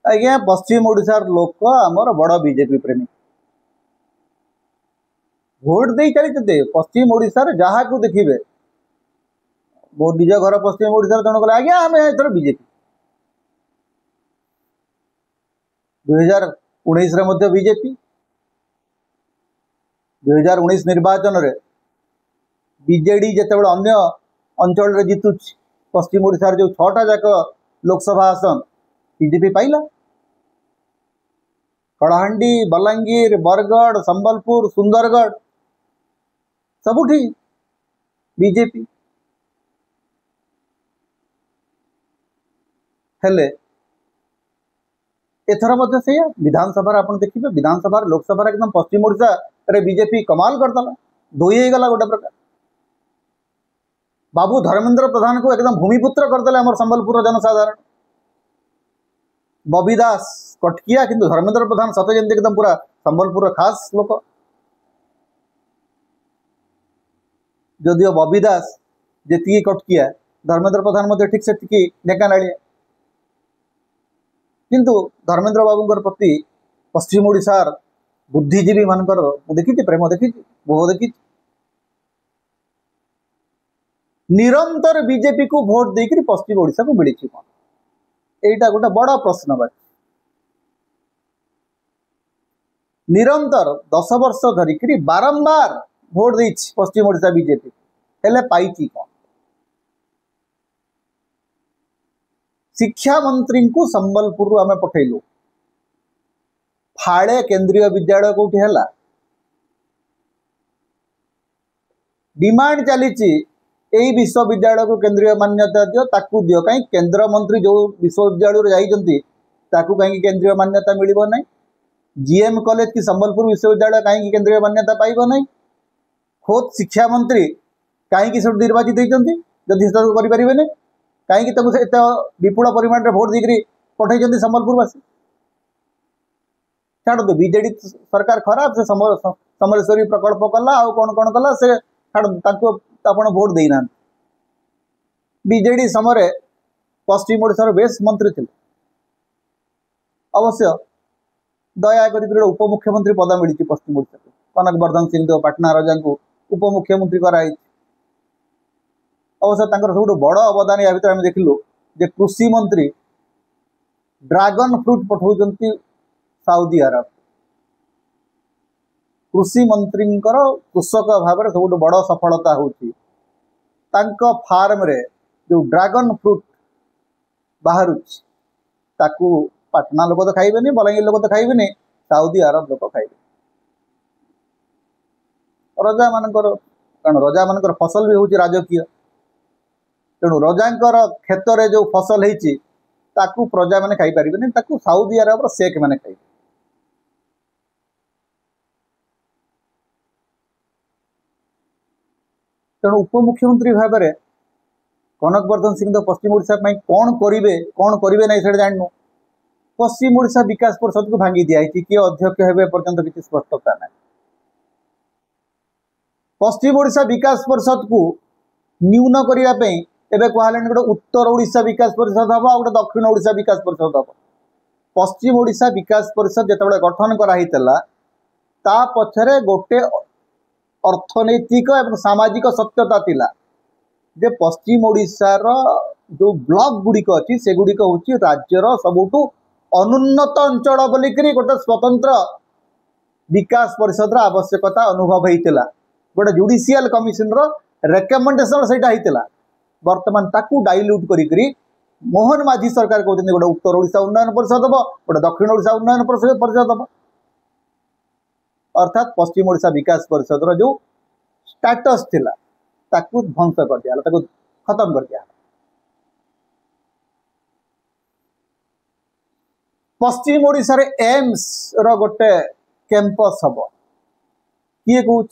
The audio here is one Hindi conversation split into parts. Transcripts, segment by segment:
आज्ञा पश्चिम ओडिशार लोक आमर बड़ बीजेपी प्रेमी भोट दे चली पश्चिम ओडिशार जहाँ को देखिए मो निज घर पश्चिम ओडिशार जन कहे आज्ञा आम एथर बीजेपी 2019 बीजेपी 2019 निर्वाचन रे बीजेडी जिते बड़े अन्य अंचल जीतु पश्चिम ओडिशार जो 6टा जाक लोकसभा आसन बीजेपी पाइला कलाहांडी बलांगीर बरगढ़ संबलपुर सुंदरगढ़ सबुठी बीजेपी हेले एथर मध्य से विधानसभा आप देखिए विधानसभा लोकसभा एकदम पश्चिम ओडिशा रे बीजेपी कमाल करदेला धोई हो गला गोटे प्रकार बाबू धर्मेंद्र प्रधान को एकदम भूमिपुत्र करदेले आम संबलपुर जनसाधारण बबी दास कटकिया किंतु धर्मेंद्र प्रधान सते जमी एकदम पूरा संबलपुर खास लोक जदिव बबी दास जी कटकिया धर्मेंद्र प्रधान मध्य ठीक से ढेकानालिया किंतु धर्मेंद्र बाबूंकर प्रति पश्चिम ओडिशार बुद्धिजीवी मानकर देखी प्रेम देखी बोह देखी निरंतर बीजेपी को भोट देकर पश्चिम ओडिशा को मिली कौन एटा गोटे बड़ प्रश्नवाची निरंतर 10 वर्ष धरिक बारंबार भोट दे पश्चिम ओडिशा बीजेपी हेले पाई कौन शिक्षा मंत्री को संबलपुर आम पठेलु फाड़े केंद्रीय विद्यालय कौटी है डिमांड चली यही विश्वविद्यालय को केंद्रीय मान्यता दियो ताकू दियो कहीं केंद्र मंत्री जो विश्वविद्यालय जाइछंती ताकू कहीं केंद्रीय मान्यता मिलिबो नहीं जीएम कॉलेज की संबलपुर विश्वविद्यालय कहीं केंद्रीय मान्यता पाइबो नहीं खोद शिक्षा मंत्री कहीं सब निर्वाचित होती जदि करें कहीं एत विपुल परिमाण भोट देकर पठे संबलपुरवासी छाड़ू बीजेडी सरकार खराब से समलेश्वरी प्रकल्प कला आउ कौन कौन कला से छाड़ू आपण भोट देना बीजेडी समय पश्चिम ओडिशार बेस मंत्री थे अवश्य दया कर उपमुख्यमंत्री पद मिली पश्चिम ओडिशा को कनक वर्धन सिंहदेव पाटना राजा को उपमुख्यमंत्री कराई अवश्य सब बड़ अवदान या भर देखिलु जे कृषि मंत्री ड्रैगन फ्रूट पठाउछंती साउदी अरब कृषि मंत्री कृषक भाव में सब बड़ सफलता होची फार्म रे जो ड्रैगन फ्रूट बाहर ताकू पाटना लोक तो खाइबेनी बलांगीर लोक तो खाइबेनी साउदी अरब लोक खाइबे रजा मानकर कारण रजा मानकर फसल भी होची राजकीय तेणु रजांकर क्षेत्र में जो फसल होती ताकू प्रजा मैंने खाई पारे ताकू साउदी अरब शेख मैंने खाइबे तेणु उपमुख्यमंत्री भाव में कनक वर्धन सिंह पश्चिम ओडिशा कौन करेंगे ना से जानू पश्चिम ओडिशा विकास परिषद को भांगी दिखाई किए अध्यक्ष हे पर्यंत किसी स्पष्टता ना पश्चिम ओडिशा विकास परिषद को न्यून करने एवं कहले गोटे उत्तर ओडिशा विकास परिषद हम आ गए दक्षिण ओडिशा विकास परिषद हम पश्चिम ओडिशा विकास परिषद जिते गठन कराइला ता पछरे गोटे अर्थनैतिक और सामाजिक सत्यता थिला जे पश्चिम ओडिशार जो ब्लॉक गुड़िक अच्छी से गुड़िक हूँ राज्यर सबुठु अनुन्नत अंचल बोलिक गोटे स्वतंत्र विकास परिषद आवश्यकता अनुभव होता गोटे जुडिशियल कमिशन रेकमेंडेशन से वर्तमान ताकू डाइल्यूट करी मोहन माझी सरकार कहते गोटे उत्तर ओडिशा उन्नयन परिषद हम गोटे दक्षिण ओडिशा उन्नयन परिषद हम अर्थात पश्चिम ओडिशा विकास परिषद जो स्टेटस थिला ताकू ध्वंस कर दिया ताकू खत्म कर दिया पश्चिम ओडिशा रे एम्स रो गोटे कैंपस हम किए कहूँ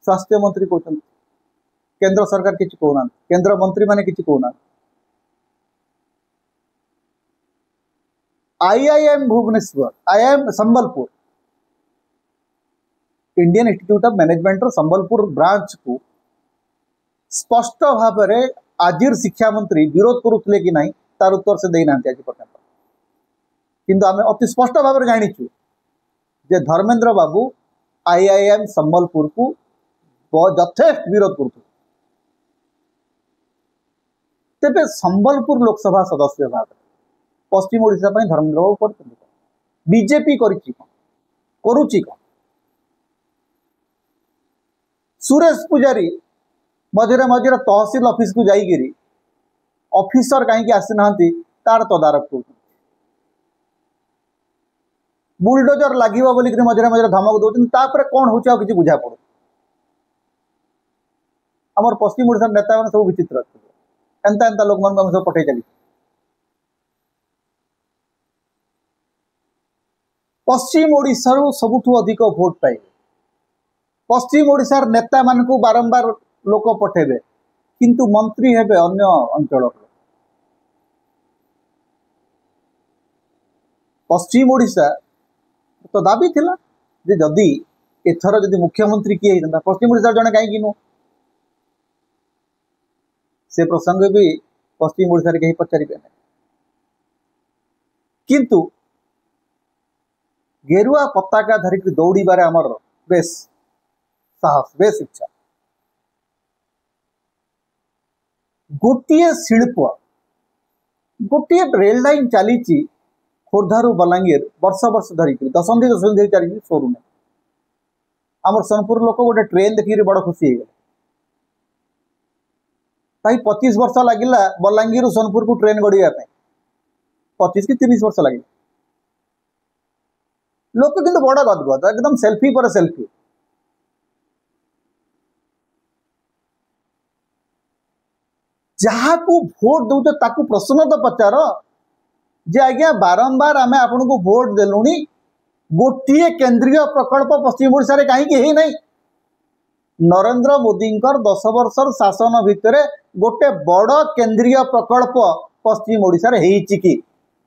स्वास्थ्य मंत्री कहते केंद्र सरकार किसी कहना केंद्र मंत्री माने किसी कहना IIM Bhubaneswar IIM Sambalpur Indian Institute of Management Sambalpur branch को स्पष्ट भाव में आज शिक्षा मंत्री विरोध करुले कि नहीं तार उत्तर से देना आज पर्यटन किंतु आम अति स्पष्ट भाव में जाचु जे धर्मेंद्र बाबू आईआईएम संबलपुर को यथेष्ट विरोध कर तेरे संबलपुर लोकसभा सदस्य भाव पश्चिम ओडिशा धर्मेंद्र बाबू कर बीजेपी करुच्ची कौन सुरेश पुजारी मझे मझे तहसिल ऑफिस को जाइए ऑफिसर कहीं आसी ना तार तदारख कर बुलडोजर लगे बोलिक मझे मझे धमक दौरान तापर कौन हो कि बुझा पड़ो आमर पश्चिम ओडिशा नेता मैंने सब विचित्र अच्छे एंता एंता लोक मान सब पठे चली पश्चिम ओडिशा सबुठु अधिक भोट पाइबे पश्चिम ओडिशार नेता मान को बारंबार लोक पठेबे किंतु मंत्री हेबे अन्य अंचल पश्चिम ओडिशा तो दाबी थिला जे जदि एथर जदि मुख्यमंत्री किए होता पश्चिम ओडिशा जने कहीं नु से प्रसंग भी पश्चिम ओडिशा रे कहीं पचारि पे किंतु गेरुआ पताका धरिक दौड़ी बारे हमर बेस साहस बेस इच्छा गोटे शिल्प गोटे रेल लाइन चली खोर्धारू बलांगीर वर्ष वर्ष धरिक दशंधि धरी चली सोरुने आम सोनपुर लोक गोटे ट्रेन देखिए बड़ खुशी हो गए 25 वर्ष लगिला बलांगीर सोनपुर को ट्रेन गड़िया 25 कि 30 वर्ष लगे लोक किंतु बड़ गदगद एकदम सेल्फी पर सेल्फी जहाँ को भोट दौच ताकू प्रश्न तो पचार जे आज्ञा बारंबार आम आपन को भोट देलुनी गोटे केंद्रीय प्रकल्प पश्चिम ओडिशा रे कहीं ही नहीं नरेंद्र मोदी 10 वर्षर शासन भितर गोटे बड़ केंद्रीय प्रकल्प पश्चिम ओडिशा रे हेइछि कि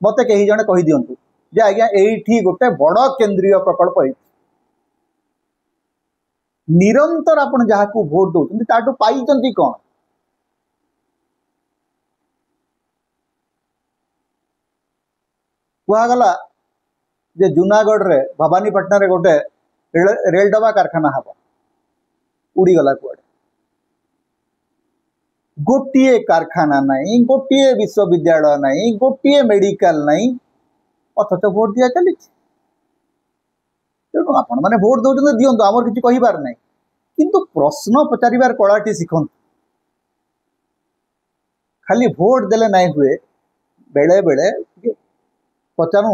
मते कही जने कहि दियंतु जे आज्ञा एठी गोटे बड़ केंद्रीय प्रकल्प है निरंतर आपन जहाँ को भोट दौरान ताटू पाई कौन कहगला जे जूनागढ़ रे भवानीपाटना रे गोटे रेल डबा कारखाना हम उड़ीगला कुआडे गोटे कारखाना नहीं गोटे विश्वविद्यालय नहीं गोटे मेडिकल नहीं अथच भोट दिया चली तेणु आपण मैंने भोट दौरान दिंतु आमर किसी कहार ना किंतु प्रश्न पचार कलाटी शिखु खाली भोट देले नहीं हुए बेले बेले पचारू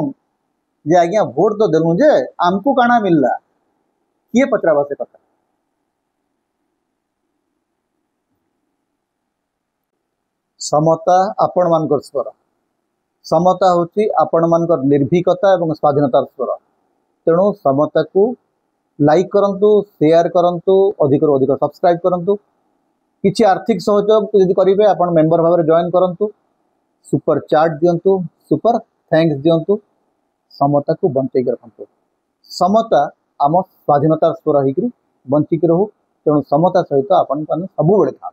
जे आज्ञा भोट तो देलु जे आमको काना मिलला किए पचराबा से कथा समता आपण मानकर स्वर समता होची आपण मानकर निर्भीकता एवं स्वाधीनतार स्वर तेणु समता को लाइक करंतु शेयर करंतु अधिक रू अधिक सब्सक्राइब करंतु किछि आर्थिक सहयोग यदि करिवे आपण मेंबर भाव में जॉइन करंतु सुपर चार्ट दियंतु सुपर थैंक्स दियंतु समता को बंचेक रखंतु समता आम स्वाधीनतार स्वर होकर बंचिक रहू तेणु समता सहित आपण सब बेले था।